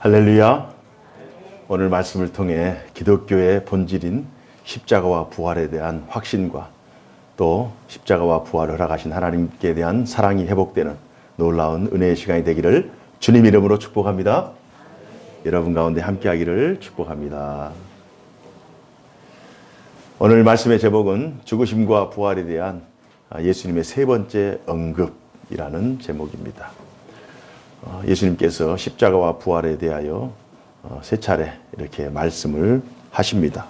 할렐루야. 오늘 말씀을 통해 기독교의 본질인 십자가와 부활에 대한 확신과 또 십자가와 부활을 허락하신 하나님께 대한 사랑이 회복되는 놀라운 은혜의 시간이 되기를 주님 이름으로 축복합니다. 여러분 가운데 함께하기를 축복합니다. 오늘 말씀의 제목은 죽으심과 부활에 대한 예수님의 세 번째 언급이라는 제목입니다. 예수님께서 십자가와 부활에 대하여 세 차례 이렇게 말씀을 하십니다.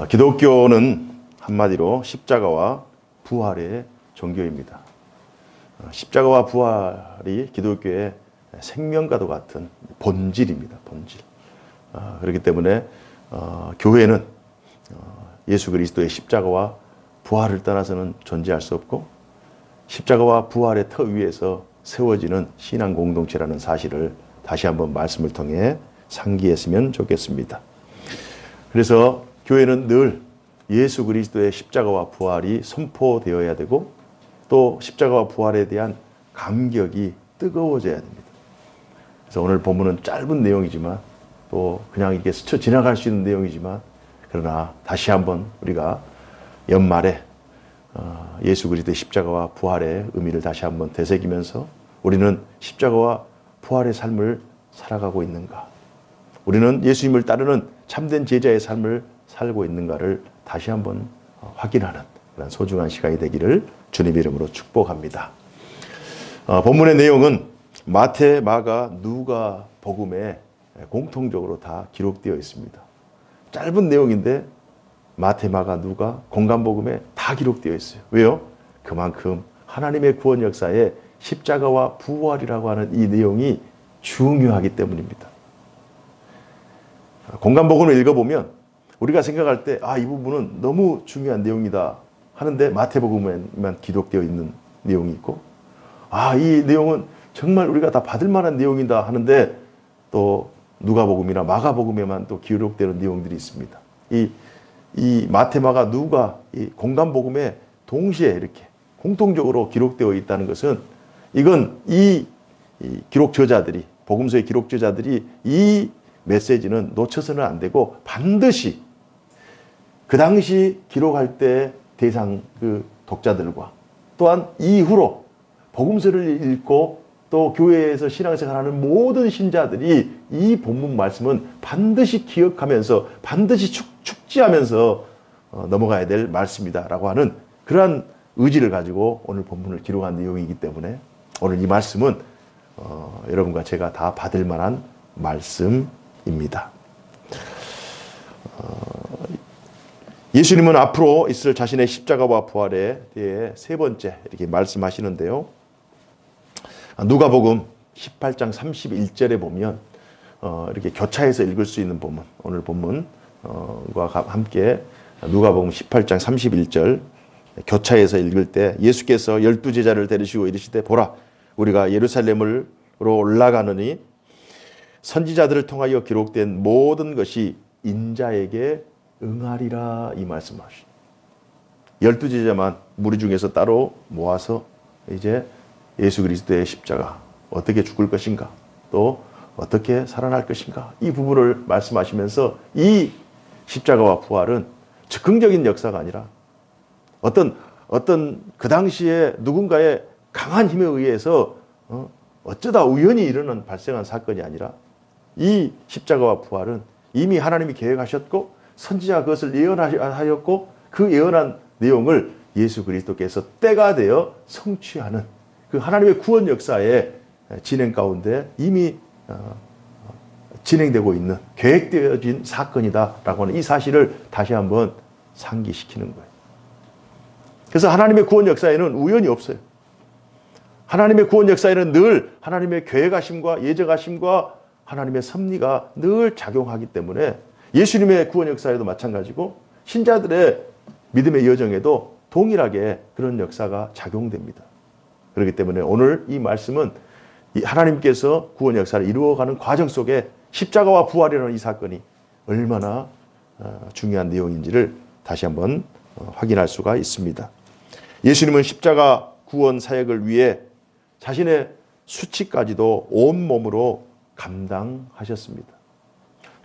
기독교는 한마디로 십자가와 부활의 종교입니다. 십자가와 부활이 기독교의 생명과도 같은 본질입니다. 본질. 그렇기 때문에 교회는 예수 그리스도의 십자가와 부활을 떠나서는 존재할 수 없고 십자가와 부활의 터 위에서 세워지는 신앙 공동체라는 사실을 다시 한번 말씀을 통해 상기했으면 좋겠습니다. 그래서 교회는 늘 예수 그리스도의 십자가와 부활이 선포되어야 되고 또 십자가와 부활에 대한 감격이 뜨거워져야 됩니다. 그래서 오늘 본문은 짧은 내용이지만 또 그냥 이렇게 스쳐 지나갈 수 있는 내용이지만 그러나 다시 한번 우리가 연말에 예수 그리스도의 십자가와 부활의 의미를 다시 한번 되새기면서 우리는 십자가와 부활의 삶을 살아가고 있는가? 우리는 예수님을 따르는 참된 제자의 삶을 살고 있는가를 다시 한번 확인하는 그런 소중한 시간이 되기를 주님 이름으로 축복합니다. 본문의 내용은 마태, 마가, 누가 복음에 공통적으로 다 기록되어 있습니다. 짧은 내용인데 마태, 마가, 누가 공간복음에 다 기록되어 있어요. 왜요? 그만큼 하나님의 구원 역사에 십자가와 부활이라고 하는 이 내용이 중요하기 때문입니다. 공간복음을 읽어보면 우리가 생각할 때 이 부분은 너무 중요한 내용이다 하는데 마태복음에만 기록되어 있는 내용이 있고 이 내용은 정말 우리가 다 받을 만한 내용이다 하는데 또 누가복음이나 마가복음에만 또 기록되는 내용들이 있습니다. 이 마태, 마가, 누가 이 공간복음에 동시에 이렇게 공통적으로 기록되어 있다는 것은 이건 이 기록 저자들이 복음서의 기록 저자들이 이 메시지는 놓쳐서는 안 되고 반드시 그 당시 기록할 때 대상 그 독자들과 또한 이후로 복음서를 읽고 또 교회에서 신앙생활하는 모든 신자들이 이 본문 말씀은 반드시 기억하면서 반드시 축지하면서 넘어가야 될 말씀이다라고 하는 그러한 의지를 가지고 오늘 본문을 기록한 내용이기 때문에 오늘 이 말씀은 여러분과 제가 다 받을 만한 말씀입니다. 예수님은 앞으로 있을 자신의 십자가와 부활에 대해 세 번째 이렇게 말씀하시는데요. 누가복음 18장 31절에 보면 이렇게 교차해서 읽을 수 있는 본문, 오늘 본문과 함께 누가복음 18장 31절 교차해서 읽을 때 예수께서 12제자를 데리시고 이르시되 보라 우리가 예루살렘으로 올라가느니 선지자들을 통하여 기록된 모든 것이 인자에게 응하리라 이 말씀하시죠. 12제자만 무리 중에서 따로 모아서 이제 예수 그리스도의 십자가 어떻게 죽을 것인가 또 어떻게 살아날 것인가 이 부분을 말씀하시면서 이 십자가와 부활은 즉흥적인 역사가 아니라 어떤 그 당시에 누군가의 강한 힘에 의해서 어쩌다 우연히 발생한 사건이 아니라 이 십자가와 부활은 이미 하나님이 계획하셨고 선지자가 그것을 예언하였고 그 예언한 내용을 예수 그리스도께서 때가 되어 성취하는 그 하나님의 구원 역사의 진행 가운데 이미 진행되고 있는 계획되어진 사건이다라고 하는 이 사실을 다시 한번 상기시키는 거예요. 그래서 하나님의 구원 역사에는 우연이 없어요. 하나님의 구원 역사에는 늘 하나님의 계획하심과 예정하심과 하나님의 섭리가 늘 작용하기 때문에 예수님의 구원 역사에도 마찬가지고 신자들의 믿음의 여정에도 동일하게 그런 역사가 작용됩니다. 그렇기 때문에 오늘 이 말씀은 하나님께서 구원 역사를 이루어가는 과정 속에 십자가와 부활이라는 이 사건이 얼마나 중요한 내용인지를 다시 한번 확인할 수가 있습니다. 예수님은 십자가 구원 사역을 위해 자신의 수치까지도 온몸으로 감당하셨습니다.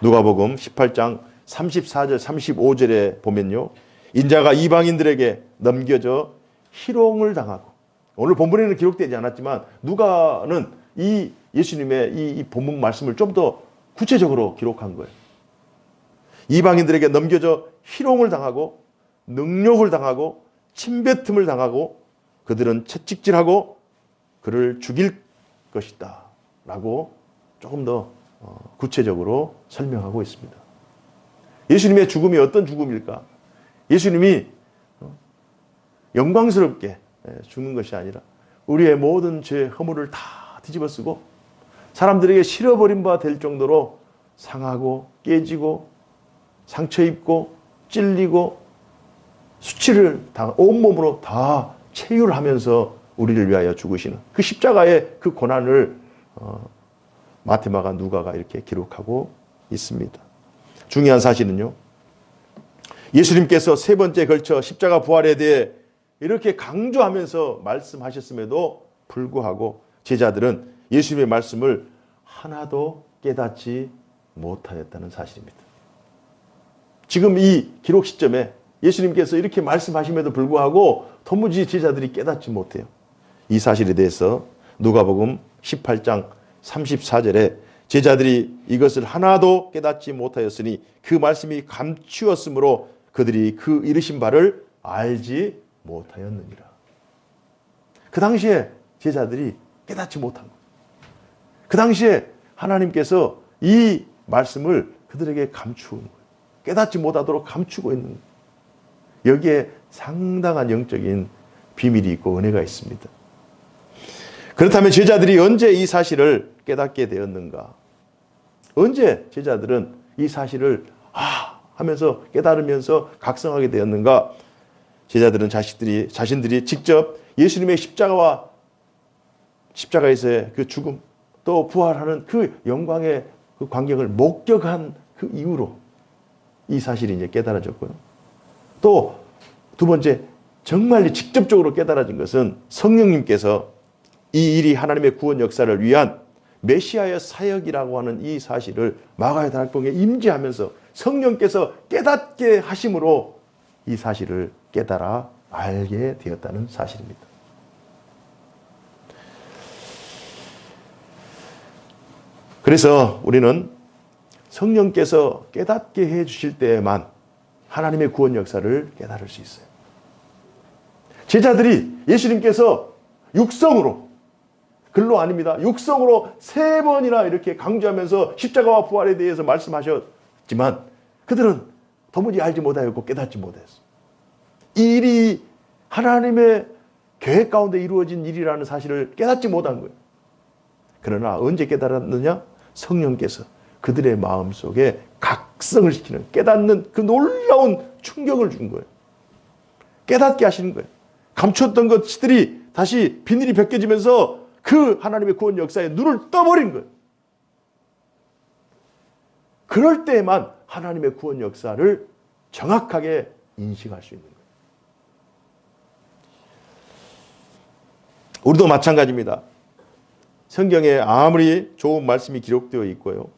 누가복음 18장 34절 35절에 보면요, 인자가 이방인들에게 넘겨져 희롱을 당하고, 오늘 본문에는 기록되지 않았지만 누가는 이 예수님의 이 본문 말씀을 좀 더 구체적으로 기록한 거예요. 이방인들에게 넘겨져 희롱을 당하고 능욕을 당하고 침뱉음을 당하고 그들은 채찍질하고 그를 죽일 것이다 라고 조금 더 구체적으로 설명하고 있습니다. 예수님의 죽음이 어떤 죽음일까? 예수님이 영광스럽게 죽는 것이 아니라 우리의 모든 죄 허물을 다 뒤집어쓰고 사람들에게 실어버린 바 될 정도로 상하고 깨지고 상처 입고 찔리고 수치를 온몸으로 다 체휼하면서 우리를 위하여 죽으시는 그 십자가의 그 고난을 마테마가 누가가 이렇게 기록하고 있습니다. 중요한 사실은요, 예수님께서 세 번째 걸쳐 십자가 부활에 대해 이렇게 강조하면서 말씀하셨음에도 불구하고 제자들은 예수님의 말씀을 하나도 깨닫지 못하였다는 사실입니다. 지금 이 기록 시점에 예수님께서 이렇게 말씀하심에도 불구하고 도무지 제자들이 깨닫지 못해요. 이 사실에 대해서 누가복음 18장 34절에 제자들이 이것을 하나도 깨닫지 못하였으니 그 말씀이 감추었으므로 그들이 그 이르신 바를 알지 못하였느니라. 그 당시에 제자들이 깨닫지 못한 거예요. 그 당시에 하나님께서 이 말씀을 그들에게 감추는 거예요. 깨닫지 못하도록 감추고 있는 거예요. 여기에 상당한 영적인 비밀이 있고 은혜가 있습니다. 그렇다면 제자들이 언제 이 사실을 깨닫게 되었는가? 언제 제자들은 이 사실을 하면서 깨달으면서 각성하게 되었는가? 제자들은 자신들이 직접 예수님의 십자가에서의 그 죽음 또 부활하는 그 영광의 그 광경을 목격한 그 이후로 이 사실이 이제 깨달아졌고요. 또 두 번째, 정말 직접적으로 깨달아진 것은 성령님께서 이 일이 하나님의 구원 역사를 위한 메시아의 사역이라고 하는 이 사실을 마가의 다락방에 임재하면서 성령께서 깨닫게 하심으로 이 사실을 깨달아 알게 되었다는 사실입니다. 그래서 우리는 성령께서 깨닫게 해 주실 때에만 하나님의 구원 역사를 깨달을 수 있어요. 제자들이 예수님께서 육성으로, 글로 아닙니다, 육성으로 3번이나 이렇게 강조하면서 십자가와 부활에 대해서 말씀하셨지만 그들은 도무지 알지 못하였고 깨닫지 못했어요. 이 일이 하나님의 계획 가운데 이루어진 일이라는 사실을 깨닫지 못한 거예요. 그러나 언제 깨달았느냐? 성령께서 그들의 마음속에 각성을 시키는, 깨닫는 그 놀라운 충격을 준 거예요. 깨닫게 하시는 거예요. 감췄던 것들이 다시 비늘이 벗겨지면서 그 하나님의 구원 역사에 눈을 떠버린 거예요. 그럴 때에만 하나님의 구원 역사를 정확하게 인식할 수 있는 거예요. 우리도 마찬가지입니다. 성경에 아무리 좋은 말씀이 기록되어 있고요,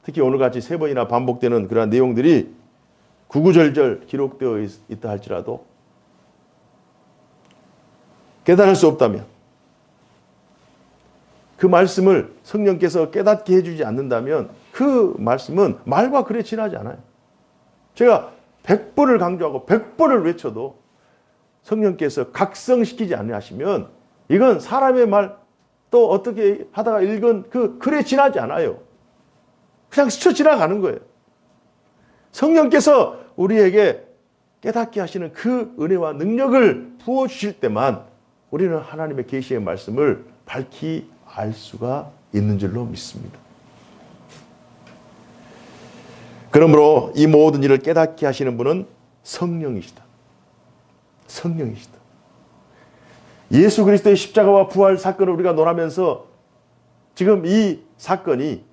특히 오늘같이 3번이나 반복되는 그러한 내용들이 구구절절 기록되어 있다 할지라도 깨달을 수 없다면, 그 말씀을 성령께서 깨닫게 해주지 않는다면 그 말씀은 말과 글에 지나지 않아요. 제가 100번을 강조하고 100번을 외쳐도 성령께서 각성시키지 않으시면 이건 사람의 말, 또 어떻게 하다가 읽은 그 글에 지나지 않아요. 그냥 스쳐 지나가는 거예요. 성령께서 우리에게 깨닫게 하시는 그 은혜와 능력을 부어주실 때만 우리는 하나님의 계시의 말씀을 밝히 알 수가 있는 줄로 믿습니다. 그러므로 이 모든 일을 깨닫게 하시는 분은 성령이시다. 성령이시다. 예수 그리스도의 십자가와 부활 사건을 우리가 논하면서 지금 이 사건이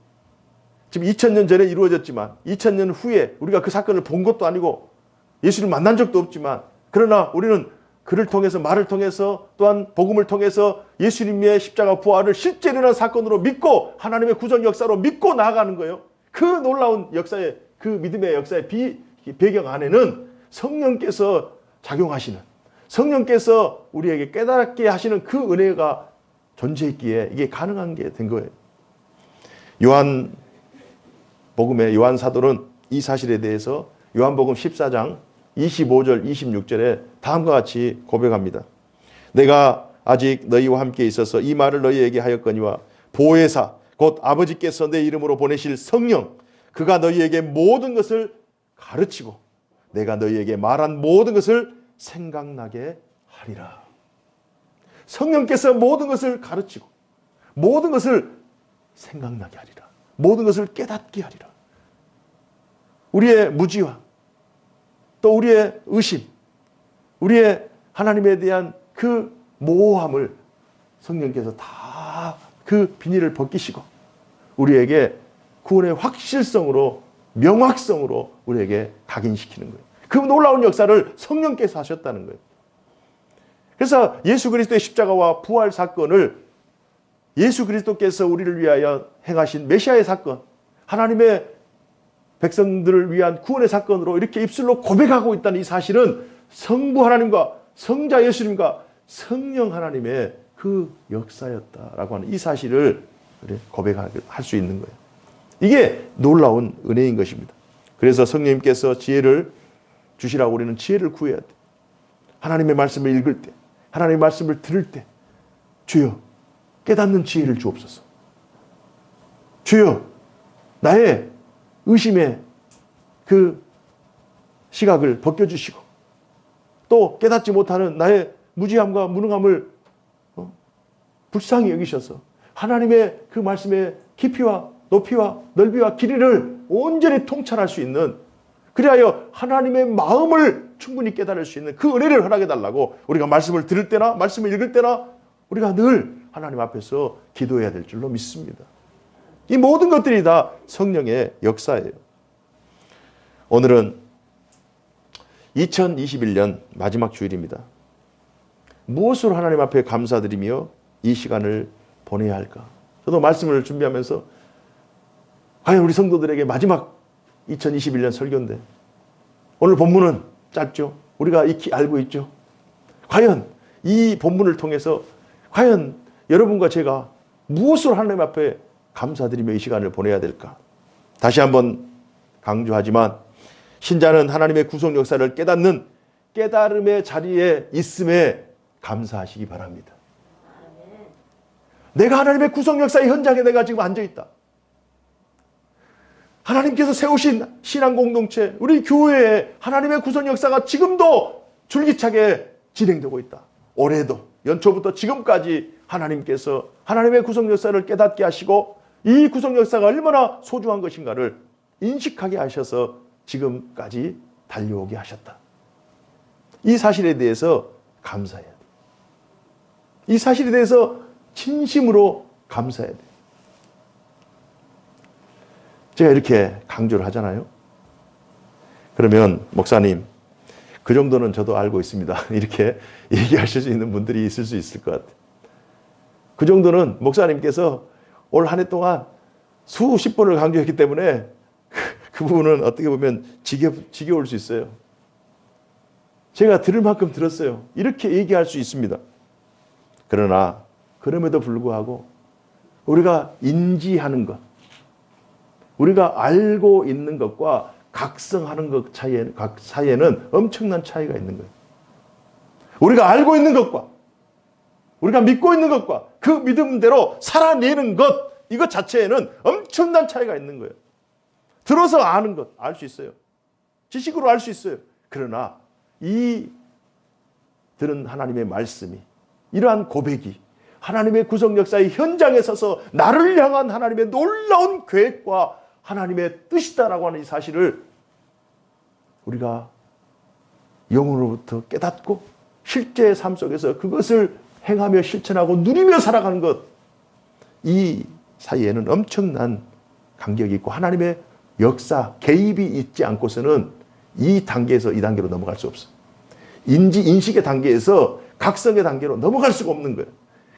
지금 2000년 전에 이루어졌지만 2000년 후에 우리가 그 사건을 본 것도 아니고 예수를 만난 적도 없지만, 그러나 우리는 그를 통해서, 말을 통해서, 또한 복음을 통해서 예수님의 십자가 부활을 실제 일어난 사건으로 믿고 하나님의 구원 역사로 믿고 나아가는 거예요. 그 놀라운 역사의, 그 믿음의 역사의 배경 안에는 성령께서 작용하시는, 성령께서 우리에게 깨닫게 하시는 그 은혜가 존재했기에 이게 가능한 게 된 거예요. 요한복음의 요한 사도는 이 사실에 대해서 요한복음 14장 25절 26절에 다음과 같이 고백합니다. 내가 아직 너희와 함께 있어서 이 말을 너희에게 하였거니와 보혜사 곧 아버지께서 내 이름으로 보내실 성령 그가 너희에게 모든 것을 가르치고 내가 너희에게 말한 모든 것을 생각나게 하리라. 성령께서 모든 것을 가르치고 모든 것을 생각나게 하리라. 모든 것을 깨닫게 하리라. 우리의 무지와 또 우리의 의심, 우리의 하나님에 대한 그 모호함을 성령께서 다 그 비닐을 벗기시고 우리에게 구원의 확실성으로, 명확성으로 우리에게 각인시키는 거예요. 그 놀라운 역사를 성령께서 하셨다는 거예요. 그래서 예수 그리스도의 십자가와 부활 사건을 예수 그리스도께서 우리를 위하여 행하신 메시아의 사건, 하나님의 백성들을 위한 구원의 사건으로 이렇게 입술로 고백하고 있다는 이 사실은 성부 하나님과 성자 예수님과 성령 하나님의 그 역사였다라고 하는 이 사실을 고백할 수 있는 거예요. 이게 놀라운 은혜인 것입니다. 그래서 성령님께서 지혜를 주시라고 우리는 지혜를 구해야 돼. 하나님의 말씀을 읽을 때, 하나님의 말씀을 들을 때 주여 깨닫는 지혜를 주옵소서. 주여 나의 의심의 그 시각을 벗겨주시고 또 깨닫지 못하는 나의 무지함과 무능함을 불쌍히 여기셔서 하나님의 그 말씀의 깊이와 높이와 넓이와 길이를 온전히 통찰할 수 있는, 그리하여 하나님의 마음을 충분히 깨달을 수 있는 그 은혜를 허락해 달라고 우리가 말씀을 들을 때나 말씀을 읽을 때나 우리가 늘 하나님 앞에서 기도해야 될 줄로 믿습니다. 이 모든 것들이 다 성령의 역사예요. 오늘은 2021년 마지막 주일입니다. 무엇으로 하나님 앞에 감사드리며 이 시간을 보내야 할까? 저도 말씀을 준비하면서 과연 우리 성도들에게 마지막 2021년 설교인데 오늘 본문은 짧죠. 우리가 익히 알고 있죠. 과연 이 본문을 통해서 과연 여러분과 제가 무엇으로 하나님 앞에 감사드리며 이 시간을 보내야 될까? 다시 한번 강조하지만 신자는 하나님의 구속 역사를 깨닫는 깨달음의 자리에 있음에 감사하시기 바랍니다. 내가 하나님의 구속 역사의 현장에 내가 지금 앉아있다. 하나님께서 세우신 신앙 공동체, 우리 교회에 하나님의 구속 역사가 지금도 줄기차게 진행되고 있다. 올해도 연초부터 지금까지 하나님께서 하나님의 구속 역사를 깨닫게 하시고 이 구속 역사가 얼마나 소중한 것인가를 인식하게 하셔서 지금까지 달려오게 하셨다. 이 사실에 대해서 감사해야 돼. 이 사실에 대해서 진심으로 감사해야 돼. 제가 이렇게 강조를 하잖아요. 그러면 목사님 그 정도는 저도 알고 있습니다. 이렇게 얘기하실 수 있는 분들이 있을 수 있을 것 같아요. 그 정도는 목사님께서 올 한 해 동안 수십 번을 강조했기 때문에 그 부분은 어떻게 보면 지겨울 수 있어요. 제가 들을 만큼 들었어요. 이렇게 얘기할 수 있습니다. 그러나 그럼에도 불구하고 우리가 인지하는 것, 우리가 알고 있는 것과 각성하는 것 사이에는 엄청난 차이가 있는 거예요. 우리가 알고 있는 것과 우리가 믿고 있는 것과 그 믿음대로 살아내는 것, 이것 자체에는 엄청난 차이가 있는 거예요. 들어서 아는 것, 알 수 있어요. 지식으로 알 수 있어요. 그러나 이 들은 하나님의 말씀이, 이러한 고백이 하나님의 구속 역사의 현장에 서서 나를 향한 하나님의 놀라운 계획과 하나님의 뜻이다라고 하는 이 사실을 우리가 영으로부터 깨닫고 실제 삶 속에서 그것을 행하며 실천하고 누리며 살아가는 것, 이 사이에는 엄청난 간격이 있고 하나님의 역사, 개입이 있지 않고서는 이 단계에서 이 단계로 넘어갈 수 없어요. 인식의 단계에서 각성의 단계로 넘어갈 수가 없는 거예요.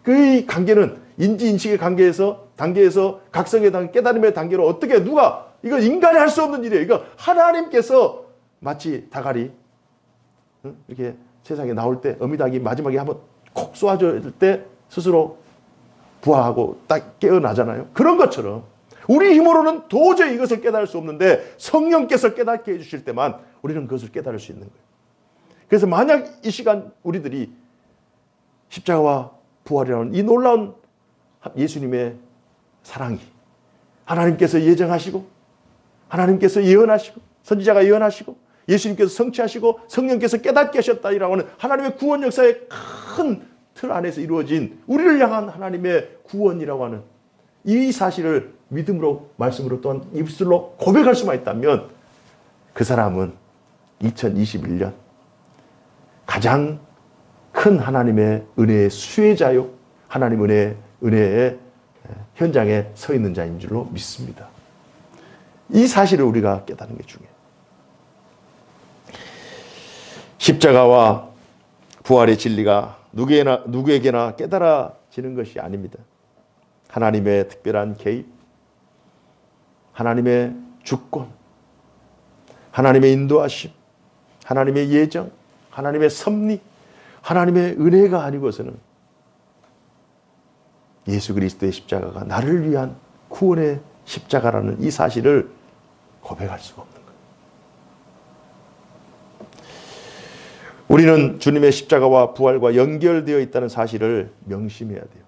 그 관계는 인식의 단계에서 각성의 단계, 깨달음의 단계로 어떻게 누가 이거 인간이 할 수 없는 일이에요. 이거 하나님께서 마치 닭알이 이렇게 세상에 나올 때 어미닭이 마지막에 한번 콕 쏘아줄 때 스스로 부화하고 딱 깨어나잖아요. 그런 것처럼 우리 힘으로는 도저히 이것을 깨달을 수 없는데 성령께서 깨닫게 해주실 때만 우리는 그것을 깨달을 수 있는 거예요. 그래서 만약 이 시간 우리들이 십자가와 부활이라는 이 놀라운 예수님의 사랑이 하나님께서 예정하시고 하나님께서 예언하시고 선지자가 예언하시고 예수님께서 성취하시고 성령께서 깨닫게 하셨다라고 하는 하나님의 구원 역사의 큰 틀 안에서 이루어진 우리를 향한 하나님의 구원이라고 하는 이 사실을 믿음으로 말씀으로 또한 입술로 고백할 수만 있다면 그 사람은 2021년 가장 큰 하나님의 은혜의 수혜자요 하나님 은혜의 현장에 서 있는 자인 줄로 믿습니다. 이 사실을 우리가 깨닫는 게 중요해요. 십자가와 부활의 진리가 누구에게나 깨달아지는 것이 아닙니다. 하나님의 특별한 개입, 하나님의 주권, 하나님의 인도하심, 하나님의 예정, 하나님의 섭리, 하나님의 은혜가 아니고서는 예수 그리스도의 십자가가 나를 위한 구원의 십자가라는 이 사실을 고백할 수가 없는 거예요. 우리는 주님의 십자가와 부활과 연결되어 있다는 사실을 명심해야 돼요.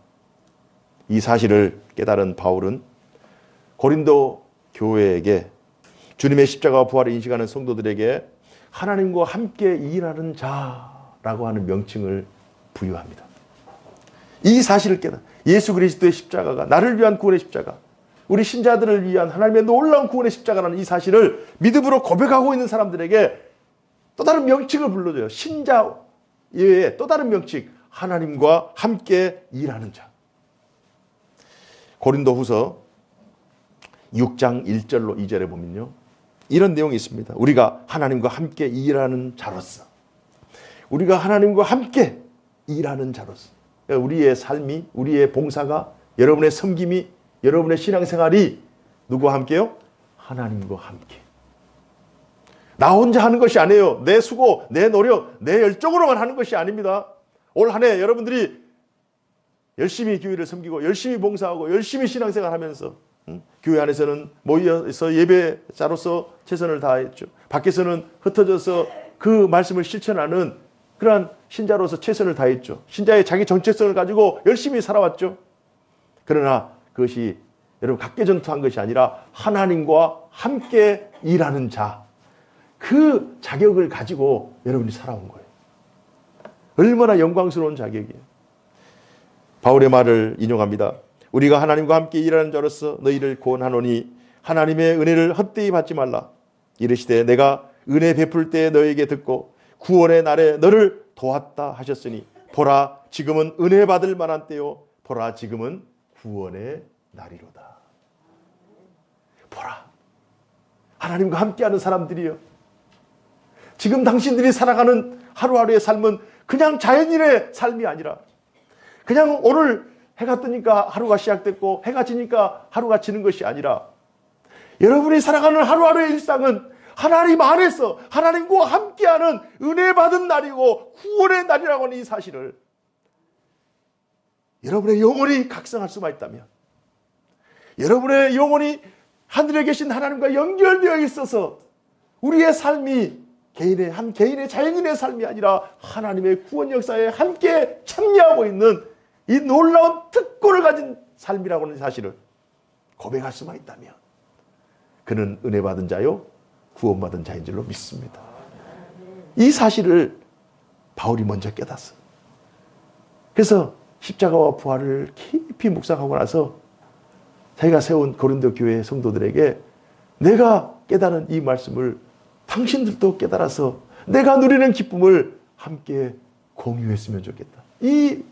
이 사실을 깨달은 바울은 고린도 교회에게 주님의 십자가와 부활을 인식하는 성도들에게 하나님과 함께 일하는 자라고 하는 명칭을 부여합니다. 이 사실을 깨달아 예수 그리스도의 십자가가 나를 위한 구원의 십자가, 우리 신자들을 위한 하나님의 놀라운 구원의 십자가라는 이 사실을 믿음으로 고백하고 있는 사람들에게 또 다른 명칭을 불러줘요. 신자 외에 또 다른 명칭, 하나님과 함께 일하는 자. 고린도후서 6장 1절로 2절에 보면요, 이런 내용이 있습니다. 우리가 하나님과 함께 일하는 자로서, 우리가 하나님과 함께 일하는 자로서, 우리의 삶이, 우리의 봉사가, 여러분의 섬김이, 여러분의 신앙생활이 누구와 함께요? 하나님과 함께. 나 혼자 하는 것이 아니에요. 내 수고, 내 노력, 내 열정으로만 하는 것이 아닙니다. 올 한 해 여러분들이 열심히 교회를 섬기고 열심히 봉사하고 열심히 신앙생활 하면서 교회 안에서는 모여서 예배자로서 최선을 다했죠. 밖에서는 흩어져서 그 말씀을 실천하는 그러한 신자로서 최선을 다했죠. 신자의 자기 정체성을 가지고 열심히 살아왔죠. 그러나 그것이 여러분 각계전투한 것이 아니라 하나님과 함께 일하는 자, 그 자격을 가지고 여러분이 살아온 거예요. 얼마나 영광스러운 자격이에요. 바울의 말을 인용합니다. 우리가 하나님과 함께 일하는 자로서 너희를 구원하노니 하나님의 은혜를 헛되이 받지 말라. 이르시되 내가 은혜 베풀 때 너에게 듣고 구원의 날에 너를 도왔다 하셨으니 보라 지금은 은혜 받을 만한 때요 보라 지금은 구원의 날이로다. 보라, 하나님과 함께하는 사람들이요, 지금 당신들이 살아가는 하루하루의 삶은 그냥 자연인의 삶이 아니라 그냥 오늘 해가 뜨니까 하루가 시작됐고 해가 지니까 하루가 지는 것이 아니라 여러분이 살아가는 하루하루의 일상은 하나님 안에서 하나님과 함께하는 은혜 받은 날이고 구원의 날이라고 하는 이 사실을 여러분의 영혼이 각성할 수만 있다면, 여러분의 영혼이 하늘에 계신 하나님과 연결되어 있어서 우리의 삶이 한 개인의 자연인의 삶이 아니라 하나님의 구원 역사에 함께 참여하고 있는 이 놀라운 특권을 가진 삶이라고 하는 사실을 고백할 수만 있다면 그는 은혜 받은 자요 구원받은 자인 줄로 믿습니다. 이 사실을 바울이 먼저 깨닫어요. 그래서 십자가와 부활을 깊이 묵상하고 나서 자기가 세운 고린도 교회 성도들에게 내가 깨달은 이 말씀을 당신들도 깨달아서 내가 누리는 기쁨을 함께 공유했으면 좋겠다. 이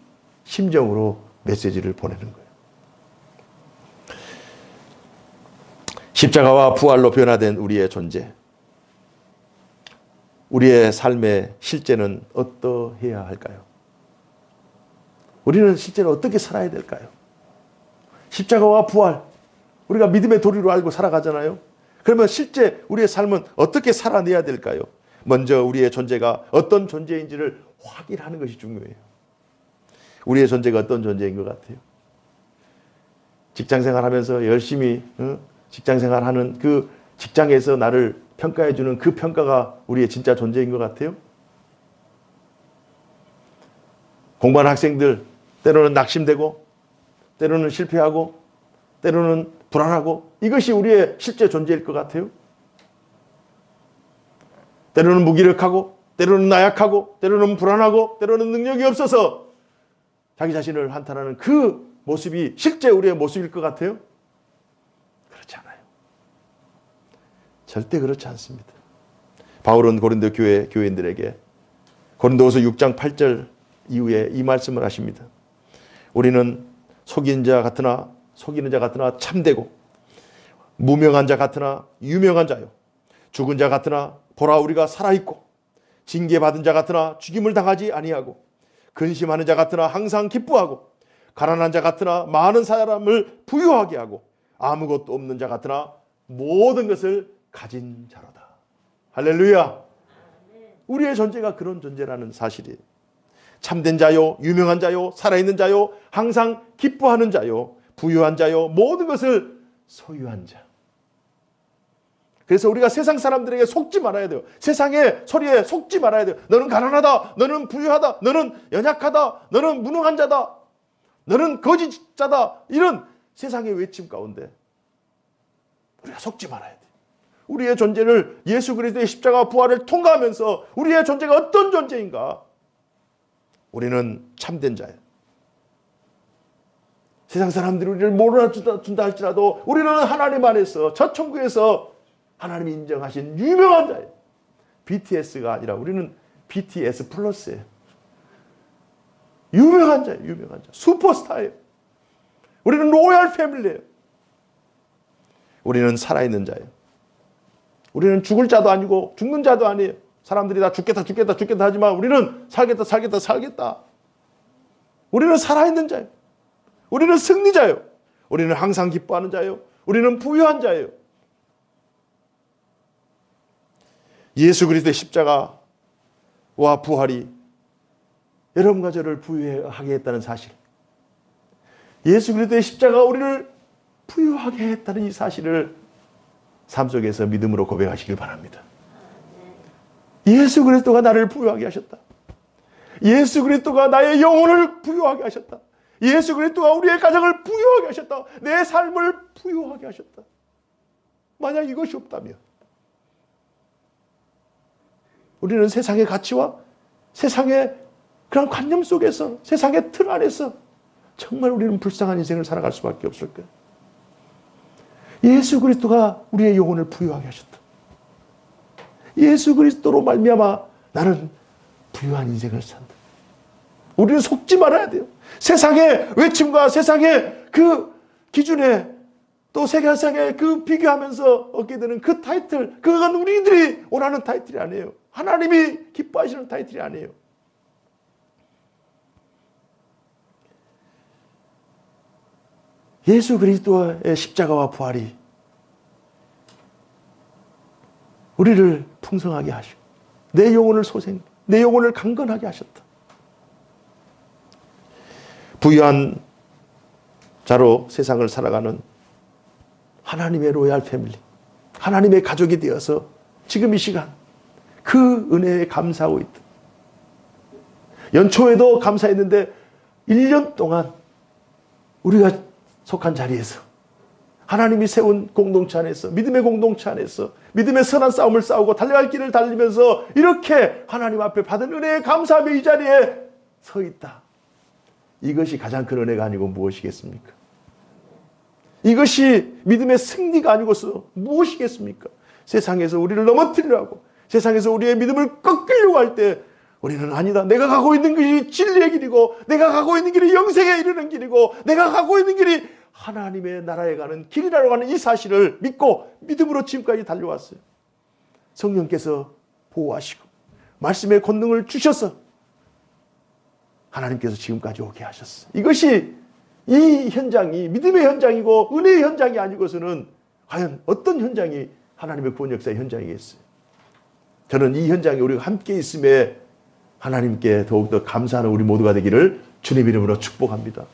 심정으로 메시지를 보내는 거예요. 십자가와 부활로 변화된 우리의 존재. 우리의 삶의 실제는 어떠해야 할까요? 우리는 실제로 어떻게 살아야 될까요? 십자가와 부활, 우리가 믿음의 도리로 알고 살아가잖아요. 그러면 실제 우리의 삶은 어떻게 살아내야 될까요? 먼저 우리의 존재가 어떤 존재인지를 확인하는 것이 중요해요. 우리의 존재가 어떤 존재인 것 같아요? 직장생활하면서 열심히 직장생활하는 그 직장에서 나를 평가해주는 그 평가가 우리의 진짜 존재인 것 같아요? 공부하는 학생들 때로는 낙심되고 때로는 실패하고 때로는 불안하고 이것이 우리의 실제 존재일 것 같아요? 때로는 무기력하고 때로는 나약하고 때로는 불안하고 때로는 능력이 없어서 자기 자신을 한탄하는 그 모습이 실제 우리의 모습일 것 같아요? 그렇지 않아요. 절대 그렇지 않습니다. 바울은 고린도 교인들에게 고린도후서 6장 8절 이후에 이 말씀을 하십니다. 우리는 속이는 자 같으나 참되고 무명한 자 같으나 유명한 자요 죽은 자 같으나 보라 우리가 살아있고 징계받은 자 같으나 죽임을 당하지 아니하고 근심하는 자 같으나 항상 기뻐하고 가난한 자 같으나 많은 사람을 부유하게 하고 아무것도 없는 자 같으나 모든 것을 가진 자로다. 할렐루야. 우리의 존재가 그런 존재라는 사실이에요. 참된 자요, 유명한 자요, 살아있는 자요, 항상 기뻐하는 자요, 부유한 자요, 모든 것을 소유한 자. 그래서 우리가 세상 사람들에게 속지 말아야 돼요. 세상의 소리에 속지 말아야 돼요. 너는 가난하다, 너는 부유하다, 너는 연약하다, 너는 무능한 자다, 너는 거짓자다. 이런 세상의 외침 가운데 우리가 속지 말아야 돼요. 우리의 존재를 예수 그리스도의 십자가 부활을 통과하면서 우리의 존재가 어떤 존재인가? 우리는 참된 자예요. 세상 사람들이 우리를 몰아준다 할지라도 우리는 하나님 안에서 저 천국에서 하나님이 인정하신 유명한 자예요. BTS가 아니라 우리는 BTS 플러스예요. 유명한 자예요. 유명한 자. 슈퍼스타예요. 우리는 로얄 패밀리예요. 우리는 살아있는 자예요. 우리는 죽을 자도 아니고 죽는 자도 아니에요. 사람들이 다 죽겠다 하지만 우리는 살겠다. 우리는 살아있는 자예요. 우리는 승리자예요. 우리는 항상 기뻐하는 자예요. 우리는 부유한 자예요. 예수 그리스도의 십자가와 부활이 여러분과 저를 부유하게 했다는 사실, 예수 그리스도의 십자가가 우리를 부유하게 했다는 이 사실을 삶 속에서 믿음으로 고백하시길 바랍니다. 예수 그리스도가 나를 부유하게 하셨다. 예수 그리스도가 나의 영혼을 부유하게 하셨다. 예수 그리스도가 우리의 가정을 부유하게 하셨다. 내 삶을 부유하게 하셨다. 만약 이것이 없다면 우리는 세상의 가치와 세상의 그런 관념 속에서, 세상의 틀 안에서 정말 우리는 불쌍한 인생을 살아갈 수밖에 없을 거예요. 예수 그리스도가 우리의 영혼을 부유하게 하셨다. 예수 그리스도로 말미암아 나는 부유한 인생을 산다. 우리는 속지 말아야 돼요. 세상의 외침과 세상의 그 기준에 또 세상에 그 비교하면서 얻게 되는 그 타이틀, 그건 우리들이 원하는 타이틀이 아니에요. 하나님이 기뻐하시는 타이틀이 아니에요. 예수 그리스도의 십자가와 부활이 우리를 풍성하게 하시고 내 영혼을 내 영혼을 강건하게 하셨다. 부유한 자로 세상을 살아가는 하나님의 로얄 패밀리, 하나님의 가족이 되어서 지금 이 시간 그 은혜에 감사하고 있다. 연초에도 감사했는데 1년 동안 우리가 속한 자리에서 하나님이 세운 공동체 안에서, 믿음의 공동체 안에서 믿음의 선한 싸움을 싸우고 달려갈 길을 달리면서 이렇게 하나님 앞에 받은 은혜에 감사하며 이 자리에 서 있다. 이것이 가장 큰 은혜가 아니고 무엇이겠습니까? 이것이 믿음의 승리가 아니고서 무엇이겠습니까? 세상에서 우리를 넘어뜨리려고, 세상에서 우리의 믿음을 꺾으려고 할 때 우리는 아니다. 내가 가고 있는 길이 진리의 길이고, 내가 가고 있는 길이 영생에 이르는 길이고, 내가 가고 있는 길이 하나님의 나라에 가는 길이라고 하는 이 사실을 믿고 믿음으로 지금까지 달려왔어요. 성령께서 보호하시고 말씀의 권능을 주셔서 하나님께서 지금까지 오게 하셨어. 이것이 이 현장이 믿음의 현장이고 은혜의 현장이 아니고서는 과연 어떤 현장이 하나님의 구원 역사의 현장이겠어요. 저는 이 현장에 우리가 함께 있음에 하나님께 더욱더 감사하는 우리 모두가 되기를 주님 이름으로 축복합니다.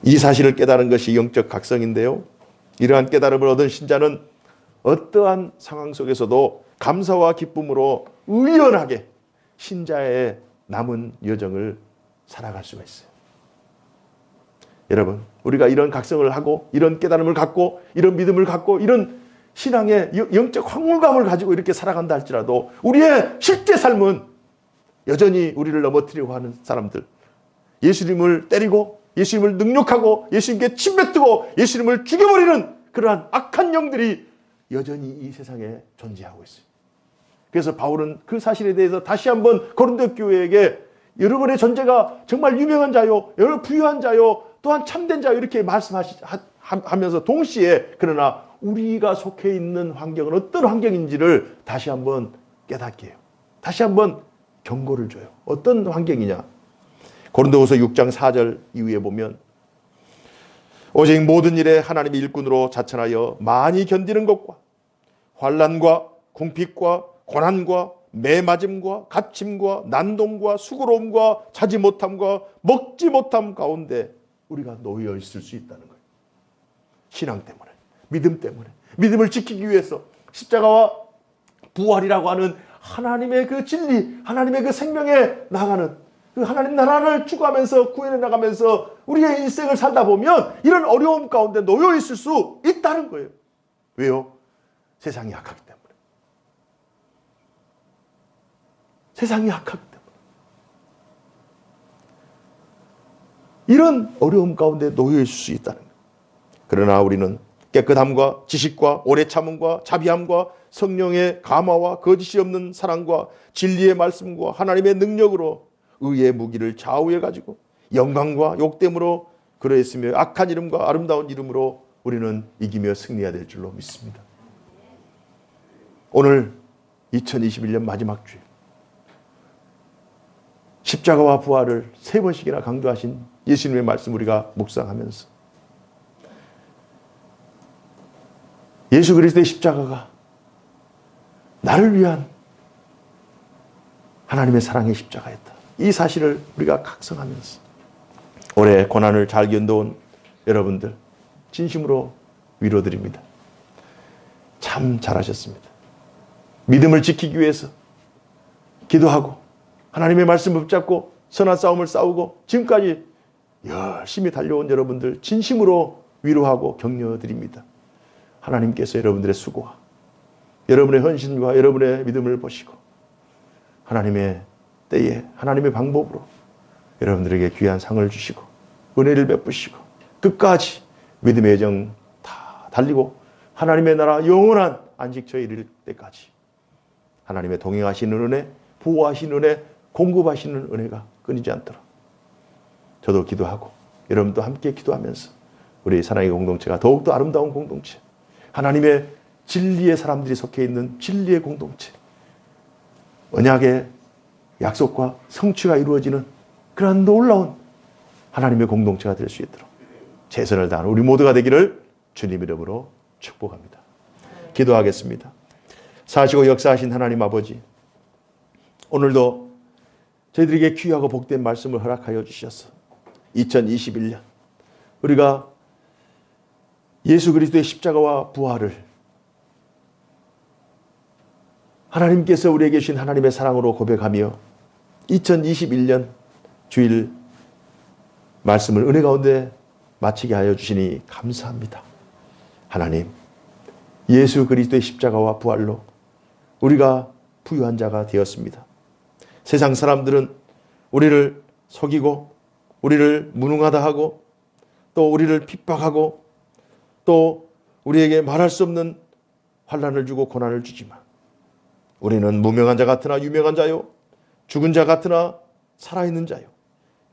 이 사실을 깨달은 것이 영적 각성인데요. 이러한 깨달음을 얻은 신자는 어떠한 상황 속에서도 감사와 기쁨으로 의연하게 신자의 남은 여정을 살아갈 수가 있어요. 여러분, 우리가 이런 각성을 하고 이런 깨달음을 갖고 이런 믿음을 갖고 이런 신앙의 영적 확물감을 가지고 이렇게 살아간다 할지라도 우리의 실제 삶은 여전히 우리를 넘어뜨리려고 하는 사람들, 예수님을 때리고 예수님을 능욕하고 예수님께 침뱉고 예수님을 죽여버리는 그러한 악한 영들이 여전히 이 세상에 존재하고 있어요. 그래서 바울은 그 사실에 대해서 다시 한번 고린도 교회에게 여러분의 존재가 정말 유명한 자요, 부유한 자요, 또한 참된 자요 이렇게 말씀하면서 동시에 그러나 우리가 속해 있는 환경은 어떤 환경인지를 다시 한번 깨닫게 해요. 다시 한번 경고를 줘요. 어떤 환경이냐. 고린도후서 6장 4절 이후에 보면 오직 모든 일에 하나님의 일꾼으로 자천하여 많이 견디는 것과 환난과 궁핍과 고난과 매맞음과 갇힘과 난동과 수고로움과 자지 못함과 먹지 못함 가운데 우리가 놓여 있을 수 있다는 거예요. 신앙 때문에, 믿음 때문에, 믿음을 지키기 위해서 십자가와 부활이라고 하는 하나님의 그 진리, 하나님의 그 생명에 나가는 그 하나님 나라를 추구하면서 구현해 나가면서 우리의 인생을 살다 보면 이런 어려움 가운데 놓여 있을 수 있다는 거예요. 왜요? 세상이 약하기 때문에. 세상이 약하기 때문에. 이런 어려움 가운데 놓여 있을 수 있다는 거예요. 그러나 우리는 깨끗함과 지식과 오래 참음과 자비함과 성령의 감화와 거짓이 없는 사랑과 진리의 말씀과 하나님의 능력으로 의의 무기를 좌우해 가지고 영광과 욕됨으로 그러했으며 악한 이름과 아름다운 이름으로 우리는 이기며 승리해야 될 줄로 믿습니다. 오늘 2021년 마지막 주일 십자가와 부활을 3번씩이나 강조하신 예수님의 말씀 우리가 묵상하면서 예수 그리스도의 십자가가 나를 위한 하나님의 사랑의 십자가였다. 이 사실을 우리가 각성하면서 올해 고난을 잘 견뎌온 여러분들 진심으로 위로드립니다. 참 잘하셨습니다. 믿음을 지키기 위해서 기도하고 하나님의 말씀을 붙잡고 선한 싸움을 싸우고 지금까지 열심히 달려온 여러분들 진심으로 위로하고 격려드립니다. 하나님께서 여러분들의 수고와 여러분의 헌신과 여러분의 믿음을 보시고 하나님의 때에 하나님의 방법으로 여러분들에게 귀한 상을 주시고 은혜를 베푸시고 끝까지 믿음의 여정 다 달리고 하나님의 나라 영원한 안식처에 이를 때까지 하나님의 동행하시는 은혜, 보호하시는 은혜, 공급하시는 은혜가 끊이지 않도록 저도 기도하고 여러분도 함께 기도하면서 우리 사랑의 공동체가 더욱더 아름다운 공동체, 하나님의 진리의 사람들이 속해 있는 진리의 공동체, 언약의 약속과 성취가 이루어지는 그런 놀라운 하나님의 공동체가 될 수 있도록 최선을 다하는 우리 모두가 되기를 주님 이름으로 축복합니다. 기도하겠습니다. 사시고 역사하신 하나님 아버지, 오늘도 저희들에게 귀하고 복된 말씀을 허락하여 주셔서 2021년 우리가 예수 그리스도의 십자가와 부활을 하나님께서 우리에게 주신 하나님의 사랑으로 고백하며 2021년 주일 말씀을 은혜 가운데 마치게 하여 주시니 감사합니다. 하나님, 예수 그리스도의 십자가와 부활로 우리가 부유한 자가 되었습니다. 세상 사람들은 우리를 속이고 우리를 무능하다 하고 또 우리를 핍박하고 또 우리에게 말할 수 없는 환난을 주고 고난을 주지만 우리는 무명한 자 같으나 유명한 자요, 죽은 자 같으나 살아있는 자요,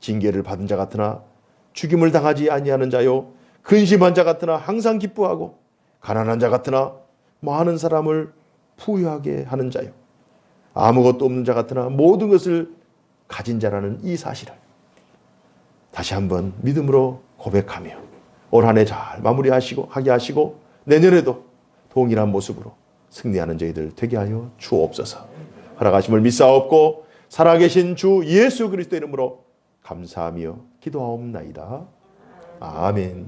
징계를 받은 자 같으나 죽임을 당하지 아니하는 자요, 근심한 자 같으나 항상 기뻐하고 가난한 자 같으나 많은 사람을 부유하게 하는 자요 아무것도 없는 자 같으나 모든 것을 가진 자라는 이 사실을 다시 한번 믿음으로 고백하며 올 한 해 잘 마무리하게 하시고 내년에도 동일한 모습으로 승리하는 저희들 되게 하여 주옵소서. 허락하심을 믿사옵고 살아계신 주 예수 그리스도 이름으로 감사하며 기도하옵나이다. 아멘.